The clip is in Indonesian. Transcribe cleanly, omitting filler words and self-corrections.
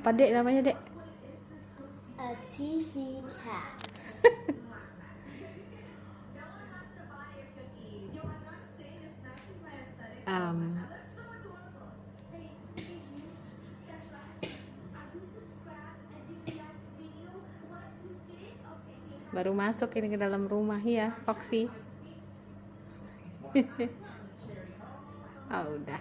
Apa Dek namanya, Dek? A TV cat. Em, baru masuk ini ke dalam rumah ya, Foxy. Oh, udah.